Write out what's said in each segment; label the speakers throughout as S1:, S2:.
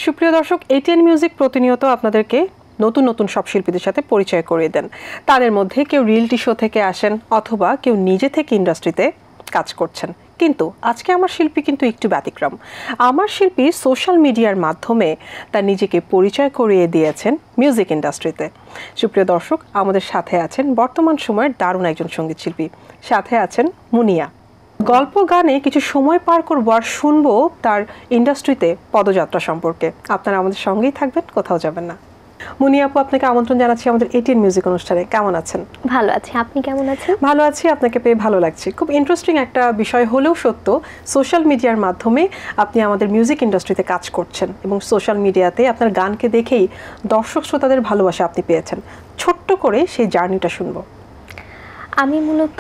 S1: সুপ্রিয় দর্শক, ATN music প্রতিনিয়ত আপনাদেরকে নতুন নতুন সব শিল্পীদের সাথে পরিচয় করিয়ে দেন। তাদের মধ্যে কেউ রিয়েলিটি শো থেকে আসেন অথবা কেউ নিজে থেকে ইন্ডাস্ট্রিতে কাজ করছেন। কিন্তু আজকে আমার শিল্পী কিন্তু একটু ব্যতিক্রম। আমার শিল্পী সোশ্যাল মিডিয়ার মাধ্যমে তার নিজেকে পরিচয় করিয়ে দিয়েছেন মিউজিক ইন্ডাস্ট্রিতে। সুপ্রিয় দর্শক, আমাদের সাথে আছেন বর্তমান সময়ের দারুণ একজন সঙ্গীত শিল্পী, সাথে আছেন মুনিয়া। গল্প গানে কিছু সময় পার করবো আর শুনবো তার ইন্ডাস্ট্রিতে পদযাত্রা সম্পর্কে। আপনারা আমাদের সঙ্গেই থাকবেন, কোথাও যাবেন না। মুনিয়া আপু, আপনাকে আমন্ত্রণ জানাচ্ছি আমাদের এটিএন মিউজিক অনুষ্ঠানে। কেমন আছেন?
S2: ভালো আছি, আপনি কেমন আছেন?
S1: ভালো আছি, আপনাকে পেয়ে ভালো লাগছে। খুব ইন্টারেস্টিং একটা বিষয় হলেও সত্য, সোশ্যাল মিডিয়ার মাধ্যমে আপনি আমাদের মিউজিক ইন্ডাস্ট্রিতে কাজ করছেন এবং সোশ্যাল মিডিয়াতে আপনার গানকে দেখেই দর্শক শ্রোতাদের ভালোবাসা আপনি পেয়েছেন। ছোট্ট করে সেই জার্নিটা শুনবো।
S2: আমি মূলত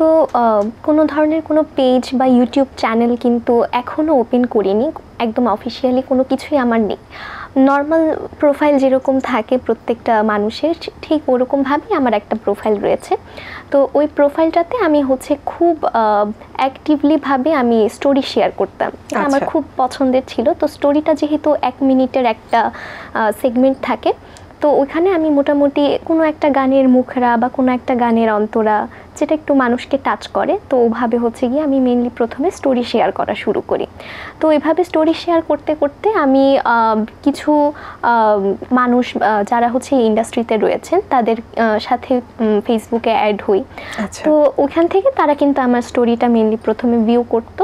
S2: কোনো ধরনের কোনো পেজ বা ইউটিউব চ্যানেল কিন্তু এখনও ওপেন করিনি। একদম অফিসিয়ালি কোনো কিছুই আমার নেই। নর্মাল প্রোফাইল যেরকম থাকে প্রত্যেকটা মানুষের, ঠিক ওরকমভাবেই আমার একটা প্রোফাইল রয়েছে। তো ওই প্রোফাইলটাতে আমি খুব অ্যাক্টিভলিভাবে আমি স্টোরি শেয়ার করতাম। আমার খুব পছন্দের ছিল। তো স্টোরিটা যেহেতু 1 মিনিটের একটা সেগমেন্ট থাকে, তো ওইখানে আমি মোটামুটি কোনো একটা গানের মুখরা বা কোনো একটা গানের অন্তরা যেটা একটু মানুষকে টাচ করে, তো ওভাবে গিয়ে আমি মেনলি প্রথমে স্টোরি শেয়ার করা শুরু করি। তো এইভাবে স্টোরি শেয়ার করতে করতে আমি কিছু মানুষ যারা ইন্ডাস্ট্রিতে রয়েছেন তাদের সাথে ফেসবুকে অ্যাড হই। তো ওখান থেকে তারা কিন্তু আমার স্টোরিটা মেনলি প্রথমে ভিউ করতো।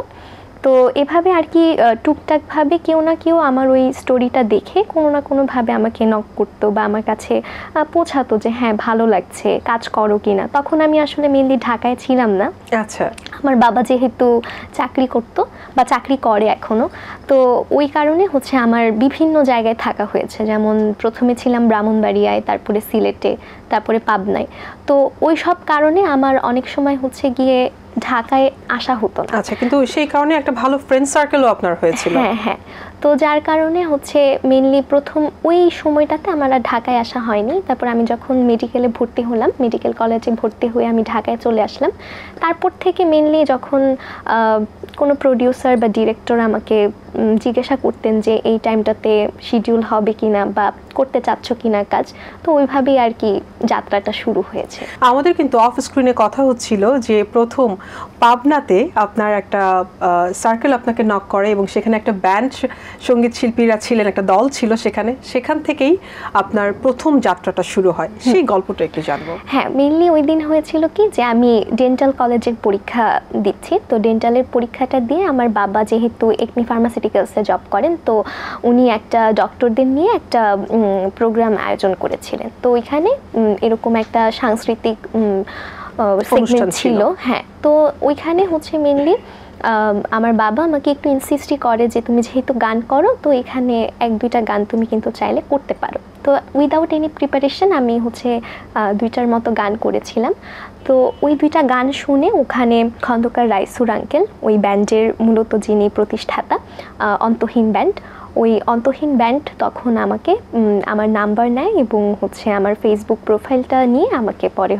S2: তো এভাবে আর কি টুকটাকভাবে কেউ না কেউ আমার ওই স্টোরিটা দেখে কোনো না কোনোভাবে আমাকে নক করতো বা আমার কাছে পৌঁছাতো যে হ্যাঁ ভালো লাগছে, কাজ করো কিনা। তখন আমি আসলে মেনলি ঢাকায় ছিলাম না।
S1: আচ্ছা,
S2: আমার বাবা যেহেতু চাকরি করতো বা চাকরি করে এখনও, তো ওই কারণে আমার বিভিন্ন জায়গায় থাকা হয়েছে। যেমন প্রথমে ছিলাম ব্রাহ্মণবাড়িয়ায়, তারপরে সিলেটে, তারপরে পাবনায়। তো ওই সব কারণে আমার অনেক সময় গিয়ে ঢাকায় আসা হতো না।
S1: আচ্ছা, কিন্তু সেই কারণে একটা ভালো ফ্রেন্ড সার্কেলও আপনার হয়েছিল।
S2: হ্যাঁ হ্যাঁ। তো যার কারণে মেনলি প্রথম ওই সময়টাতে আমার আর ঢাকায় আসা হয়নি। তারপর আমি যখন মেডিকেলে ভর্তি হলাম, মেডিকেল কলেজে ভর্তি হয়ে আমি ঢাকায় চলে আসলাম। তারপর থেকে মেনলি যখন কোনো প্রডিউসার বা ডিরেক্টর আমাকে জিজ্ঞাসা করতেন যে এই টাইমটাতে শিডিউল হবে কিনা বা করতে চাচ্ছ কিনা কাজ, তো ওইভাবেই আর কি যাত্রাটা শুরু হয়েছে।
S1: আমাদের কিন্তু অফ স্ক্রিনে কথা হচ্ছিল যে প্রথম পাবনাতে আপনার একটা সার্কেল আপনাকে নক করে এবং সেখানে একটা ব্যান্ড সঙ্গীত শিল্পীরা ছিলেন, একটা দল ছিল সেখান থেকেই আপনার প্রথম যাত্রাটা শুরু হয়। সেই গল্পটা একটু জানবো।
S2: হ্যাঁ, মেনলি ওই দিন হয়েছিল কি যে আমি ডেন্টাল কলেজের পরীক্ষা দিচ্ছি। তো ডেন্টালের পরীক্ষাটা দিয়ে আমার বাবা যেহেতু একমি ফার্মাসিউটিক্যালসে জব করেন, তো উনি একটা ডক্টরদের নিয়ে একটা প্রোগ্রাম আয়োজন করেছিলেন। তো ওইখানে এরকম একটা সাংস্কৃতিক সেগমেন্ট ছিল। হ্যাঁ, তো ওইখানে মেনলি আমার বাবা আমাকে একটু ইনসিস্টই করে যে তুমি যেহেতু গান করো, তো এখানে 1-2টা গান তুমি কিন্তু চাইলে করতে পারো। তো উইদাউট এনি প্রিপারেশন আমি 2টার মতো গান করেছিলাম। তো ওই 2টা গান শুনে ওখানে খন্দকার রাইসুর আঙ্কেল, ওই ব্যান্ডের মূলত যিনি প্রতিষ্ঠাতা, অন্তহীন ব্যান্ড, ওই অন্তহীন ব্যান্ড তখন আমাকে আমার নাম্বার নেয় এবং আমার ফেসবুক প্রোফাইলটা নিয়ে আমাকে পরে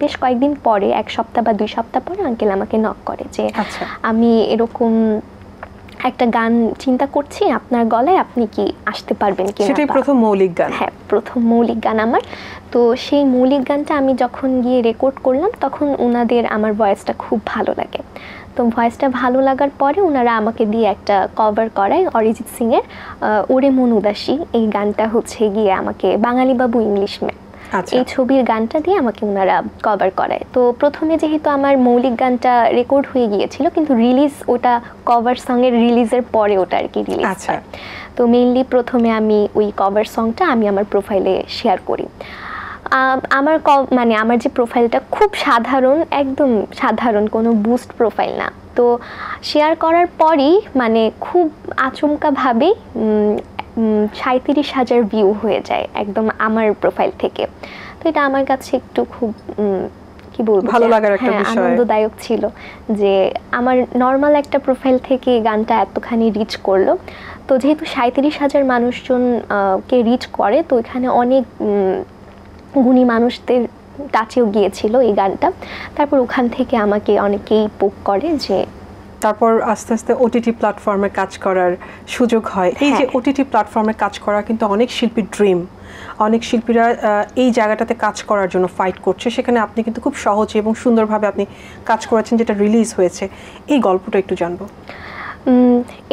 S2: বেশ কয়েকদিন পরে, 1 সপ্তাহ বা 2 সপ্তাহ পরে আঙ্কেল আমাকে নক করে যে আমি এরকম একটা গান চিন্তা করছি আপনার গলায়, আপনি কি আসতে পারবেন কিনা।
S1: সেটাই প্রথম মৌলিক গান।
S2: হ্যাঁ, প্রথম মৌলিক গান আমার। তো সেই মৌলিক গানটা আমি যখন গিয়ে রেকর্ড করলাম, তখন ওনাদের আমার ভয়েসটা খুব ভালো লাগে। তো ভয়েসটা ভালো লাগার পরে ওনারা আমাকে দিয়ে একটা কভার করায় অরিজিৎ সিংয়ের ওরে মন উদাসী। এই গানটা গিয়ে আমাকে বাঙালি বাবু ইংলিশ ম্যান, এই ছবির গানটা দিয়ে আমাকে ওনারা কভার করায়। তো প্রথমে যেহেতু আমার মৌলিক গানটা রেকর্ড হয়ে গিয়েছিল, কিন্তু রিলিজ ওটা কভার সঙের রিলিজের পরে ওটা আর কি রিলিজ হয়। তো মেইনলি প্রথমে আমি ওই কভার সংটা আমি আমার প্রোফাইলে শেয়ার করি। আমার যে প্রোফাইলটা খুব সাধারণ, একদম সাধারণ, কোনো বুস্ট প্রোফাইল না। তো শেয়ার করার পরই খুব আচমকাভাবেই 37,000 ভিউ হয়ে যায় একদম আমার প্রোফাইল থেকে। তো এটা আমার কাছে একটু খুব কি বলবো,
S1: ভালো লাগার একটা বিষয়,
S2: আনন্দদায়ক ছিল যে আমার নর্মাল একটা প্রোফাইল থেকে গানটা এতখানি রিচ করলো। তো যেহেতু 37,000 মানুষজন কে রিচ করে, তো এখানে অনেক গুণী মানুষদের টাচেও গিয়েছিল এই গানটা। তারপর ওখান থেকে আমাকে অনেকেই পোক করে যে
S1: তারপর আস্তে আস্তে ওটিটি প্ল্যাটফর্মে কাজ করার সুযোগ হয়। এই যে ওটিটি প্ল্যাটফর্মে কাজ করা কিন্তু অনেক শিল্পীর ড্রিম। অনেক শিল্পীরা এই জায়গাটাতে কাজ করার জন্য ফাইট করছে, সেখানে আপনি কিন্তু খুব সহজে এবং সুন্দরভাবে আপনি কাজ করেছেন, যেটা রিলিজ হয়েছে। এই গল্পটা একটু জানবো।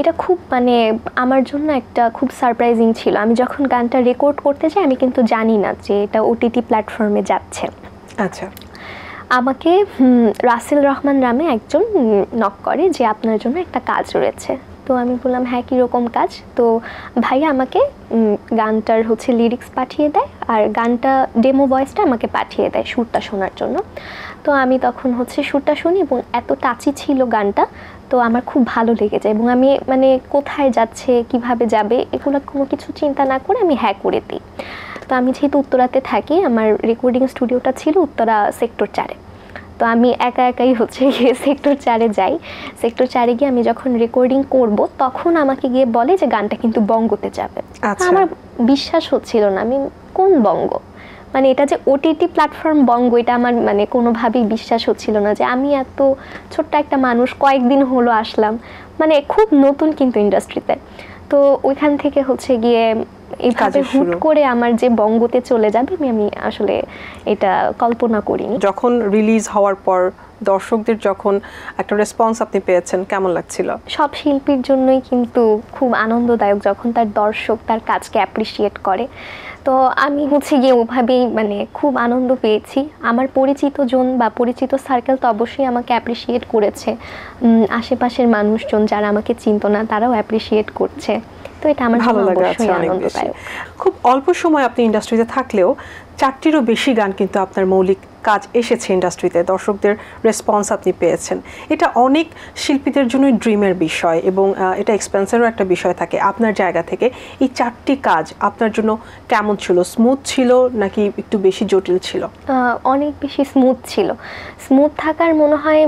S2: এটা খুব মানে আমার জন্য একটা খুব সারপ্রাইজিং ছিল। আমি যখন গানটা রেকর্ড করতে যাই আমি কিন্তু জানি না যে এটা ওটিটি প্ল্যাটফর্মে যাচ্ছে।
S1: আচ্ছা।
S2: আমাকে রাসেল রহমান নামে একজন নক করে যে আপনার জন্য একটা কাজ রয়েছে। তো আমি বললাম হ্যাঁ, কীরকম কাজ? তো ভাইয়া আমাকে গানটার লিরিক্স পাঠিয়ে দেয়, আর গানটা ডেমো ভয়েসটা আমাকে পাঠিয়ে দেয় সুরটা শোনার জন্য। তো আমি তখন সুরটা শুনি এবং এত টাচি ছিল গানটা, তো আমার খুব ভালো লেগে যায় এবং আমি মানে কোথায় যাচ্ছে, কিভাবে যাবে, এগুলো কোনো কিছু চিন্তা না করে আমি হ্যাঁ করে দিই। তো আমি যেহেতু উত্তরাতে থাকি, আমার রেকর্ডিং স্টুডিওটা ছিল উত্তরা সেক্টর 4-এ। তো আমি একাই গিয়ে সেক্টর 4-এ যাই। সেক্টর 4-এ গিয়ে আমি যখন রেকর্ডিং করব তখন আমাকে গিয়ে বলে যে গানটা কিন্তু বঙ্গতে যাবে। আমার বিশ্বাস হচ্ছিল না, আমি কোন বঙ্গ, মানে এটা যে ওটিটি প্ল্যাটফর্ম বঙ্গ, এটা আমার মানে কোনোভাবেই বিশ্বাস হচ্ছিল না যে আমি এত ছোট্ট একটা মানুষ, কয়েকদিন হলো আসলাম, মানে খুব নতুন কিন্তু ইন্ডাস্ট্রিতে। তো ওইখান থেকে গিয়ে এইভাবে হুট করে আমার যে বঙ্গতে চলে যাবে আমি আসলে এটা কল্পনা করিনি।
S1: যখন রিলিজ হওয়ার পর দর্শকদের যখন একটা রেসপন্স আপনি পেয়েছেন, কেমন লাগছিল?
S2: সব শিল্পীর জন্যই কিন্তু খুব আনন্দদায়ক যখন তার দর্শক তার কাজকে অ্যাপ্রিসিয়েট করে। তো আমি গিয়ে ওভাবেই মানে খুব আনন্দ পেয়েছি। আমার পরিচিত জন বা পরিচিত সার্কেল তো অবশ্যই আমাকে অ্যাপ্রিসিয়েট করেছে, আশেপাশের মানুষজন যারা আমাকে চিনতো না তারাও অ্যাপ্রিসিয়েট করছে। তো এটা আমার
S1: ভালো
S2: জন্য
S1: লাগে,
S2: অবশ্যই আনন্দদায়ক।
S1: খুব অল্প সময় আপনি ইন্ডাস্ট্রিতে থাকলেও 4টিরও বেশি গান কিন্তু আপনার মৌলিক কাজ এসেছে ইন্ডাস্ট্রিতে, দর্শকদের রেসপন্স আপনি পেয়েছেন। এটা অনেক শিল্পীদের জন্যই ড্রিমের বিষয় এবং এটা এক্সপেন্সেরও একটা বিষয় থাকে। আপনার জায়গা থেকে এই 4টি কাজ আপনার জন্য কেমন ছিল? স্মুথ ছিল নাকি একটু বেশি জটিল ছিল?
S2: অনেক বেশি স্মুথ ছিল। স্মুথ থাকার মনে হয়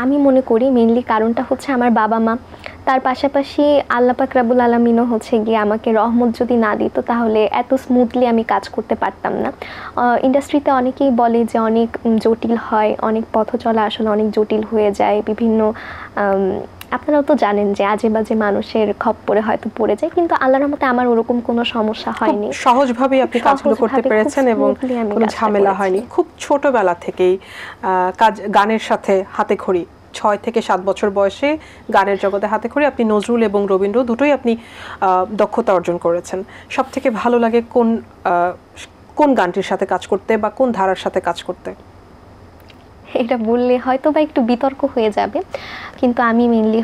S2: আমি মনে করি মেইনলি কারণটা আমার বাবা মা, তার পাশাপাশি আল্লাহ পাক রাব্বুল আলামিনও গিয়ে আমাকে রহমত যদি না দিত তাহলে এত স্মুথলি আমি কাজ করতে পারতাম না। ইন্ডাস্ট্রিতে অনেকেই বলে যে অনেক জটিল হয়, অনেক পথ চলা আসলে অনেক জটিল হয়ে যায়, বিভিন্ন আপনারাও তো জানেন যে আজে বাজে মানুষের খপ্পরে হয়তো পড়ে যায়, কিন্তু আল্লাহর রহমতে আমার ওরকম কোনো সমস্যা হয়নি।
S1: সহজভাবেই আপনি কাজগুলো করতে পেরেছেন এবং কোনো ঝামেলা হয়নি। খুব ছোটবেলা থেকেই গানের সাথে হাতেখড়ি, 6 থেকে 7 বছর বয়সে গানের জগতে হাতেখড়ি। আপনি নজরুল এবং রবীন্দ্র দুটোই আপনি দক্ষতা অর্জন করেছেন। সব থেকে ভালো লাগে কোন গানটির সাথে কাজ করতে বা কোন ধারার সাথে কাজ করতে?
S2: এটা বললে হয়তো বা একটু বিতর্ক হয়ে যাবে, কিন্তু আমি মেইনলি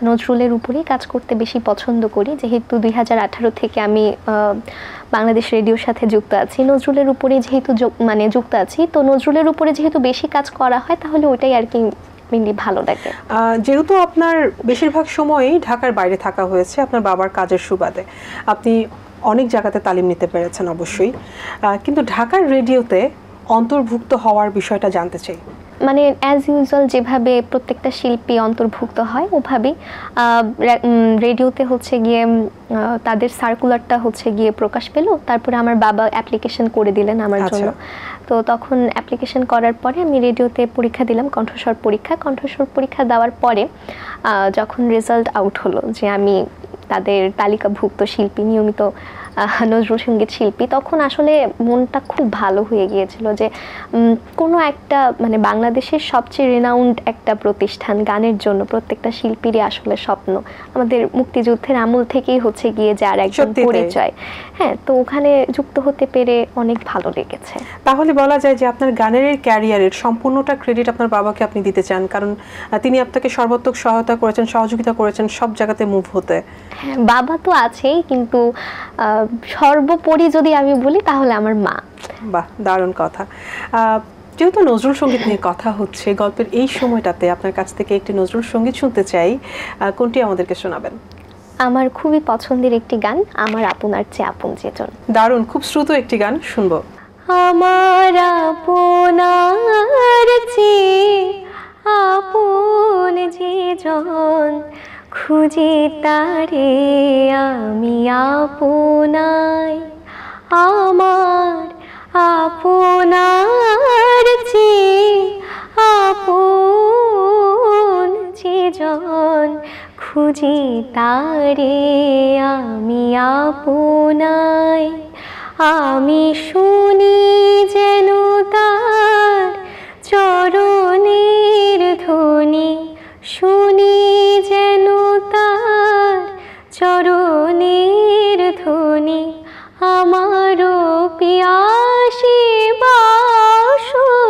S2: নজরুলের উপরেই কাজ করতে বেশি পছন্দ করি। যেহেতু 2018 থেকে আমি বাংলাদেশ রেডিওর সাথে যুক্ত আছি, নজরুলের উপরে যেহেতু যুক্ত আছি, তো নজরুলের উপরে যেহেতু বেশি কাজ করা হয় তাহলে ওইটাই আর কি মেইনলি ভালো লাগে।
S1: যেহেতু আপনার বেশিরভাগ সময়ই ঢাকার বাইরে থাকা হয়েছে আপনার বাবার কাজের সুবাদে, আপনি অনেক জায়গাতে তালিম নিতে পেরেছেন অবশ্যই, কিন্তু ঢাকার রেডিওতে অন্তর্ভুক্ত হওয়ার বিষয়টা জানতে চাই।
S2: মানে অ্যাজ ইউজুয়াল যেভাবে প্রত্যেকটা শিল্পী অন্তর্ভুক্ত হয় ওভাবেই রেডিওতে গিয়ে তাদের সার্কুলারটা গিয়ে প্রকাশ পেল, তারপরে আমার বাবা অ্যাপ্লিকেশন করে দিলেন আমার জন্য। তো তখন অ্যাপ্লিকেশন করার পরে আমি রেডিওতে পরীক্ষা দিলাম, কণ্ঠস্বর পরীক্ষা দেওয়ার পরে যখন রেজাল্ট আউট হলো যে আমি তাদের তালিকাভুক্ত শিল্পী, নিয়মিত নজরুল সঙ্গীত শিল্পী, তখন আসলে মনটা খুব ভালো হয়ে গিয়েছিল যে কোনো একটা মানে বাংলাদেশের সবচেয়ে রেনাউন্ড একটা প্রতিষ্ঠান গানের জন্য প্রত্যেকটা শিল্পীরই আসলে স্বপ্ন। আমাদের মুক্তিযুদ্ধের আমল থেকেই গিয়ে যার একজন পরিচয়, হ্যাঁ, তো ওখানে যুক্ত হতে পেরে অনেক ভালো লেগেছে।
S1: তাহলে বলা যায় যে আপনার গানের ক্যারিয়ারের সম্পূর্ণটা ক্রেডিট আপনার বাবাকে আপনি দিতে চান, কারণ তিনি আপনাকে সর্বাত্মক সহায়তা করেছেন, সহযোগিতা করেছেন সব জায়গাতে মুভ হতে।
S2: হ্যাঁ, বাবা তো আছেই, কিন্তু সর্বোপরি যদি আমি বলি তাহলে আমার মা।
S1: বাহ, দারুণ কথা। যেহেতু নজরুল সঙ্গীত নিয়ে কথা হচ্ছে, গল্পের এই সময়টাতে আপনার কাছ থেকে একটি নজরুল সঙ্গীত শুনতে চাই, কোনটি আমাদেরকে শোনাবেন?
S2: আমার খুবই পছন্দের একটি গান, আমার আপনার চেয়ে আপন যেজন।
S1: দারুণ, খুব শ্রুত একটি গান শুনবো।
S2: আমার আপনার চেয়ে আপন যেজন, খুঁজি তারে আমি আপনাই, আমার আপনার চেয়ে আপন জন খুঁজি তারে আমি আপনায়, আমি শুনি যেন তার চরণের ধ্বনি, শুনি যেন তার চরণের ধ্বনি, আমারও পিয়াসী বাসনায়,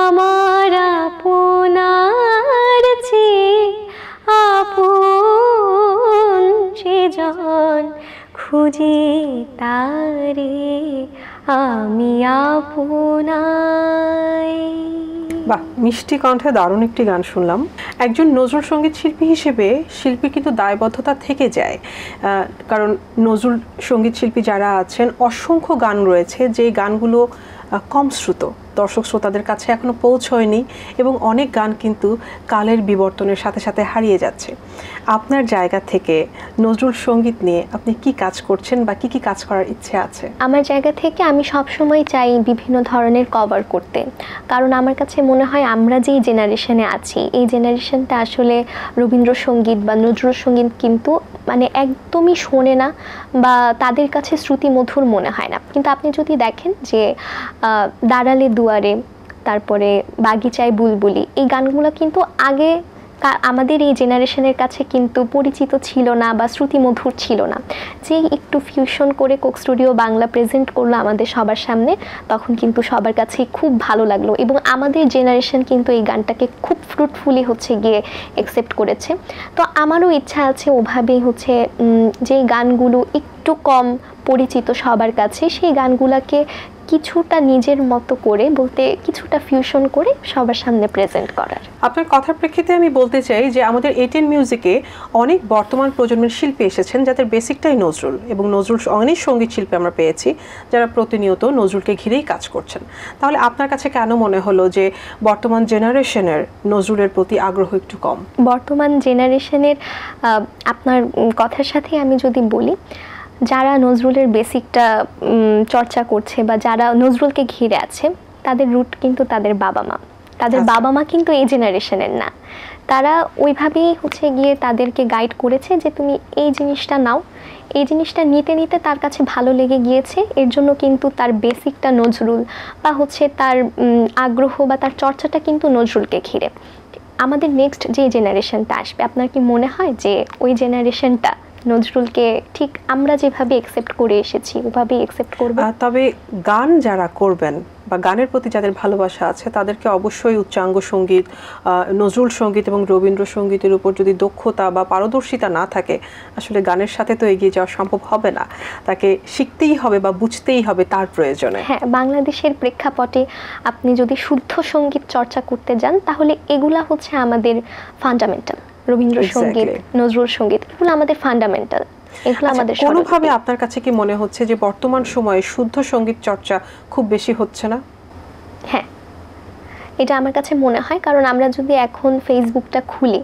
S2: আমার আপনার চেয়ে আপন যে জন খুঁজি তারে আমি আপনায়।
S1: বাহ, মিষ্টি কণ্ঠে দারুণ একটি গান শুনলাম। একজন নজরুল সঙ্গীত শিল্পী হিসেবে শিল্পীর কিন্তু দায়বদ্ধতা থেকে যায়, কারণ নজরুল সঙ্গীত শিল্পী যারা আছেন অসংখ্য গান রয়েছে যে গানগুলো কম শ্রুত, দর্শক শ্রোতাদের কাছে এখনো পৌঁছয়নি এবং অনেক গান কিন্তু কালের বিবর্তনের সাথে সাথে হারিয়ে যাচ্ছে। আপনার জায়গা থেকে নজরুল সঙ্গীত নিয়ে আপনি কি কাজ করছেন বা কি কি কাজ করার ইচ্ছে আছে?
S2: আমার জায়গা থেকে আমি সবসময় চাই বিভিন্ন ধরনের কভার করতে, কারণ আমার কাছে মনে হয় আমরা যেই জেনারেশনে আছি এই জেনারেশনটা আসলে রবীন্দ্রসঙ্গীত বা নজরুল সঙ্গীত কিন্তু মানে একদমই শোনে না বা তাদের কাছে শ্রুতিমধুর মনে হয় না। কিন্তু আপনি যদি দেখেন যে দাঁড়ালে দুয়ারে, তারপরে বাগিচায় বুলবুলি, এই গানগুলো কিন্তু আগে আমাদের এই জেনারেশনের কাছে কিন্তু পরিচিত ছিল না বা শ্রুতিমধুর ছিল না। যে একটু ফিউশন করে কোক স্টুডিও বাংলা প্রেজেন্ট করলো আমাদের সবার সামনে, তখন কিন্তু সবার কাছেই খুব ভালো লাগলো এবং আমাদের জেনারেশন কিন্তু এই গানটাকে খুব ফ্রুটফুলি হচ্ছে গিয়ে অ্যাকসেপ্ট করেছে। তো আমারও ইচ্ছা আছে ওভাবেই হচ্ছে যে গানগুলো একটু কম পরিচিত সবার কাছে, সেই গানগুলোকে কিছুটা নিজের মতো করে বলতে কিছুটা ফিউশন করে সবার সামনে প্রেজেন্ট করার।
S1: আপনার কথার প্রেক্ষিতে আমি বলতে চাই যে আমাদের এটিএন মিউজিকে অনেক বর্তমান প্রজন্মের শিল্পী এসেছেন যাদের বেসিকটাই নজরুল, এবং নজরুল অনেক সঙ্গীত শিল্পী আমরা পেয়েছি যারা প্রতিনিয়ত নজরুলকে ঘিরেই কাজ করছেন। তাহলে আপনার কাছে কেন মনে হলো যে বর্তমান জেনারেশনের নজরুলের প্রতি আগ্রহ একটু কম?
S2: বর্তমান জেনারেশনের আপনার কথার সাথে আমি যদি বলি, যারা নজরুলের বেসিকটা চর্চা করছে বা যারা নজরুলকে ঘিরে আছে তাদের রুট কিন্তু তাদের বাবা মা, তাদের বাবা মা কিন্তু এই জেনারেশনের না। তারা ওইভাবেই হচ্ছে গিয়ে তাদেরকে গাইড করেছে যে তুমি এই জিনিসটা নাও, এই জিনিসটা নিতে নিতে তার কাছে ভালো লেগে গিয়েছে, এর জন্য কিন্তু তার বেসিকটা নজরুল বা হচ্ছে তার আগ্রহ বা তার চর্চাটা কিন্তু নজরুলকে ঘিরে। আমাদের নেক্সট যে জেনারেশনটা আসবে, আপনার কি মনে হয় যে ওই জেনারেশনটা নজরুলকে ঠিক আমরা যেভাবে অ্যাকসেপ্ট করে এসেছি ওভাবেই অ্যাকসেপ্ট করবে?
S1: তবে গান যারা করবেন বা গানের প্রতি যাদের ভালোবাসা আছে তাদেরকে অবশ্যই উচ্চাঙ্গ সঙ্গীত, নজরুল সঙ্গীত এবং রবীন্দ্রসঙ্গীতের উপর যদি দক্ষতা বা পারদর্শিতা না থাকে আসলে গানের সাথে তো এগিয়ে যাওয়া সম্ভব হবে না। তাকে শিখতেই হবে বা বুঝতেই হবে তার প্রয়োজনে।
S2: হ্যাঁ, বাংলাদেশের প্রেক্ষাপটে আপনি যদি শুদ্ধ সঙ্গীত চর্চা করতে যান তাহলে এগুলা হচ্ছে আমাদের ফান্ডামেন্টাল। রবীন্দ্রসঙ্গীত, নজরুল সঙ্গীত, এগুলো আমাদের ফান্ডামেন্টাল, এগুলো আমাদের।
S1: কোনোভাবে আপনার কাছে কি মনে হচ্ছে যে বর্তমান সময়ে শুদ্ধ সঙ্গীত চর্চা খুব বেশি হচ্ছে না?
S2: হ্যাঁ, এটা আমার কাছে মনে হয়, কারণ আমরা যদি এখন ফেসবুকটা খুলি,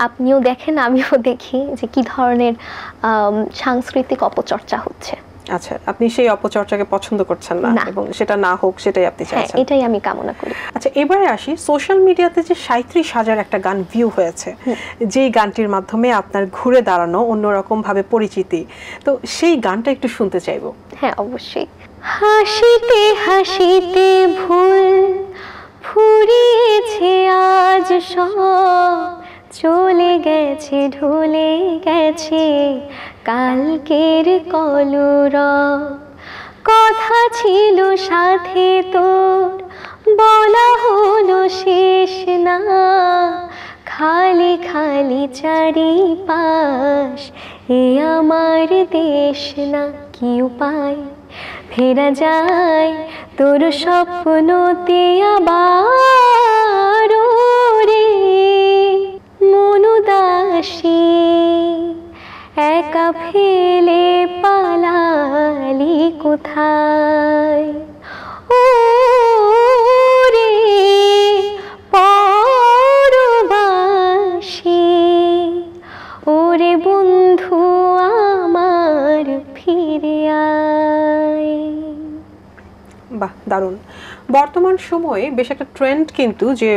S2: আপনিও দেখেন আমিও দেখি যে কি ধরনের সাংস্কৃতিক অপচর্চা হচ্ছে।
S1: আচ্ছা, আপনি সেই অপচর্চাকে পছন্দ করছেন না এবং সেটা না হোক সেটাই আপনি চাইছেন?
S2: এটাই আমি কামনা করি।
S1: আচ্ছা, এবারে আসি সোশ্যাল মিডিয়াতে যে 37,000 একটা গান ভিউ হয়েছে, যেই গানটির মাধ্যমে আপনার ঘুরে দাঁড়ানো অন্যরকম ভাবে পরিচিতি, তো সেই গানটা একটু শুনতে চাইবো।
S2: হ্যাঁ, অবশ্যই। হাসিতে হাসিতে ভুল ফুরিয়েছে আজ সব, চলে গেছে ঢলে গেছে কালকের কলরব, কথা ছিল সাথে তোর বলা হলো শেষ না, খালি খালি চারিপাশ এ আমার দেশ না, কি উপায় ফেরা যায় তোর স্বপ্নতে আবার রে, মন উদাসী একা ফেলে পালালি কোথায়, ও রে পরবাসী, ওরে বন্ধু আমার ফিরে আয়।
S1: বাহ, দারুণ। বর্তমান সময়ে বেশ একটা ট্রেন্ড কিন্তু যে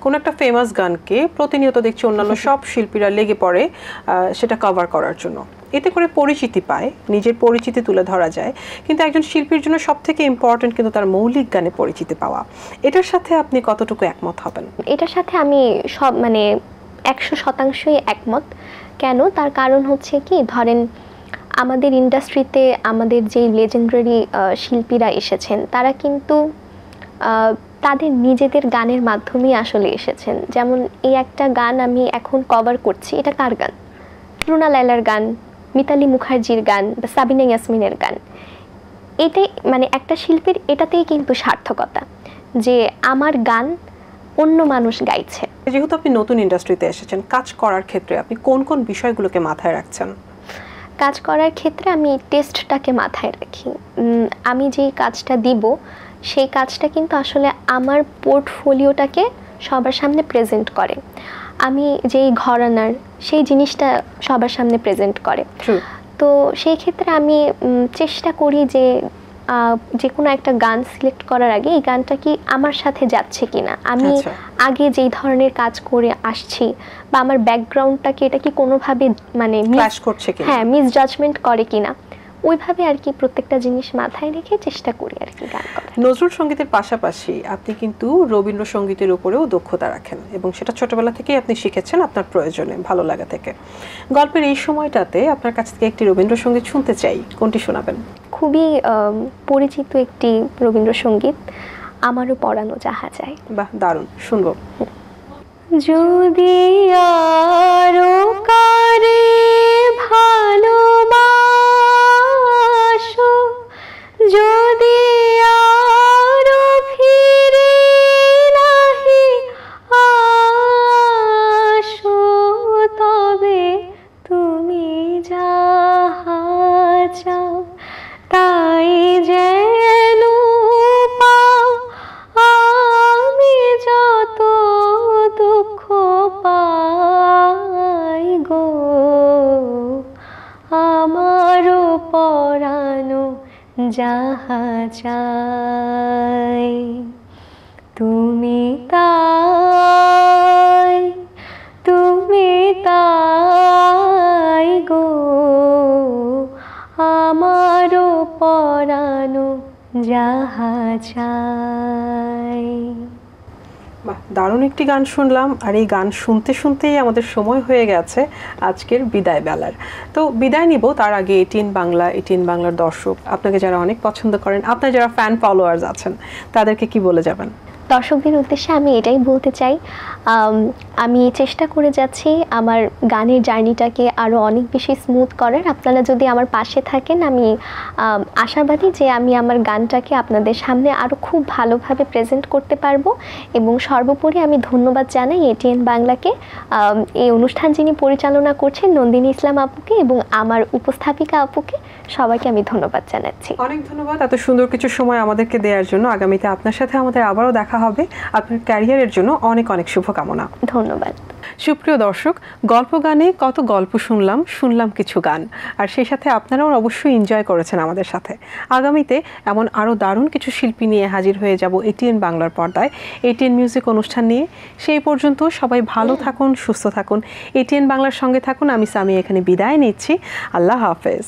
S1: কোনো একটা ফেমাস গানকে প্রতিনিয়ত দেখছি অন্যান্য সব শিল্পীরা লেগে পড়ে সেটা কভার করার জন্য, এতে করে পরিচিতি পায়, নিজের পরিচিতি তুলে ধরা যায়। কিন্তু একজন শিল্পীর জন্য সবথেকে ইম্পর্টেন্ট কিন্তু তার মৌলিক গানে পরিচিতি পাওয়া। এটার সাথে আপনি কতটুকু একমত হবেন?
S2: এটার সাথে আমি 100% একমত। কেন? তার কারণ হচ্ছে কি, ধরেন আমাদের ইন্ডাস্ট্রিতে আমাদের যে লেজেন্ডারি শিল্পীরা এসেছেন তারা কিন্তু তাদের নিজেদের গানের মাধ্যমেই আসলে এসেছেন। যেমন এই একটা গান আমি এখন কভার করছি, এটা কার গান? রুনা লায়লার গান, মিতালি মুখার্জির গান বা সাবিনা ইয়াসমিনের গান। এটাই মানে একটা শিল্পীর এটাতেই কিন্তু সার্থকতা, যে আমার গান অন্য মানুষ গাইছে।
S1: যেহেতু আপনি নতুন ইন্ডাস্ট্রিতে এসেছেন, কাজ করার ক্ষেত্রে আপনি কোন কোন বিষয়গুলোকে মাথায় রাখছেন?
S2: কাজ করার ক্ষেত্রে আমি টেস্টটাকে মাথায় রাখি। আমি যেই কাজটা দিব সেই কাজটা কিন্তু আসলে আমার পোর্টফোলিওটাকে সবার সামনে প্রেজেন্ট করে। আমি যেই ঘরানার সেই জিনিসটা সবার সামনে প্রেজেন্ট করে। তো সেই ক্ষেত্রে আমি চেষ্টা করি যে কোনো একটা গান সিলেক্ট করার আগে এই গানটা কি আমার সাথে যাচ্ছে কিনা, আমি আগে যেই ধরনের কাজ করে আসছি বা আমার ব্যাকগ্রাউন্ডটাকে এটা কি কোনোভাবে মানে
S1: ক্ল্যাশ করছে কিনা,
S2: হ্যাঁ মিসজাজমেন্ট করে কিনা, ওইভাবে আর কি প্রত্যেকটা জিনিস মাথায় রেখে চেষ্টা করি আর কি গান করার।
S1: নজরুল সঙ্গীতের পাশাপাশি আপনি কিন্তু রবীন্দ্রসঙ্গীতের উপরেও দক্ষতা রাখেন এবং সেটা ছোটবেলা থেকেই আপনি শিখেছেন আপনার প্রয়োজনে, ভালো লাগা থেকে। গল্পের এই সময়টাতে আপনার কাছ থেকে একটি রবীন্দ্রসঙ্গীত শুনতে চাই, কোনটি শোনাবেন?
S2: খুবই পরিচিত একটি রবীন্দ্রসঙ্গীত, আমারও পরানো যাহা যায়।
S1: বাহ, দারুণ, শুনবো।
S2: যদি আরো কারে ভালোবাসো, যদি আরো ফিরে নাহি আসো, তবে তুমি যাহা চাও তাই যেন পাও, আমি যত দুঃখ পাই গো, আমারও পরানো যাহা চাই, তুমি তাই, তুমি তাই গো, আমারও পরানো যাহা চাই।
S1: বাহ, দারুণ একটি গান শুনলাম। আর এই গান শুনতে শুনতেই আমাদের সময় হয়ে গেছে আজকের বিদায় বেলার। তো বিদায় নিব, তার আগে এটিএন বাংলা, এটিএন বাংলার দর্শক, আপনাকে যারা অনেক পছন্দ করেন, আপনার যারা ফ্যান ফলোয়ার্স আছেন, তাদেরকে কি বলে যাবেন?
S2: দর্শকদের উদ্দেশ্যে আমি এটাই বলতে চাই, আমি চেষ্টা করে যাচ্ছি আমার গানের জার্নিটাকে আরও অনেক বেশি স্মুথ করার। আপনারা যদি আমার পাশে থাকেন, আমি আশাবাদী যে আমি আমার গানটাকে আপনাদের সামনে আরও খুব ভালোভাবে প্রেজেন্ট করতে পারবো। এবং সর্বোপরি আমি ধন্যবাদ জানাই এটিএন বাংলাকে, এই অনুষ্ঠান যিনি পরিচালনা করছেন নন্দিনী ইসলাম আপুকে এবং আমার উপস্থাপিকা আপুকে, সবাইকে আমি ধন্যবাদ জানাচ্ছি।
S1: অনেক ধন্যবাদ এত সুন্দর কিছু সময় আমাদেরকে দেওয়ার জন্য। আগামীতে আপনার সাথে আমাদের আবারও দেখা হবে। আপনার ক্যারিয়ারের জন্য অনেক অনেক শুভকামনা।
S2: ধন্যবাদ।
S1: সুপ্রিয় দর্শক, গল্প গানে কত গল্প শুনলাম কিছু গান, আর সেই সাথে আপনারাও অবশ্যই এনজয় করেছেন আমাদের সাথে। আগামীতে এমন আরও দারুণ কিছু শিল্পী নিয়ে হাজির হয়ে যাব এটিএন বাংলার পর্দায়, এটিএন মিউজিক অনুষ্ঠান নিয়ে। সেই পর্যন্ত সবাই ভালো থাকুন, সুস্থ থাকুন, এটিএন বাংলার সঙ্গে থাকুন। আমি সামি এখানে বিদায় নিচ্ছি। আল্লাহ হাফেজ।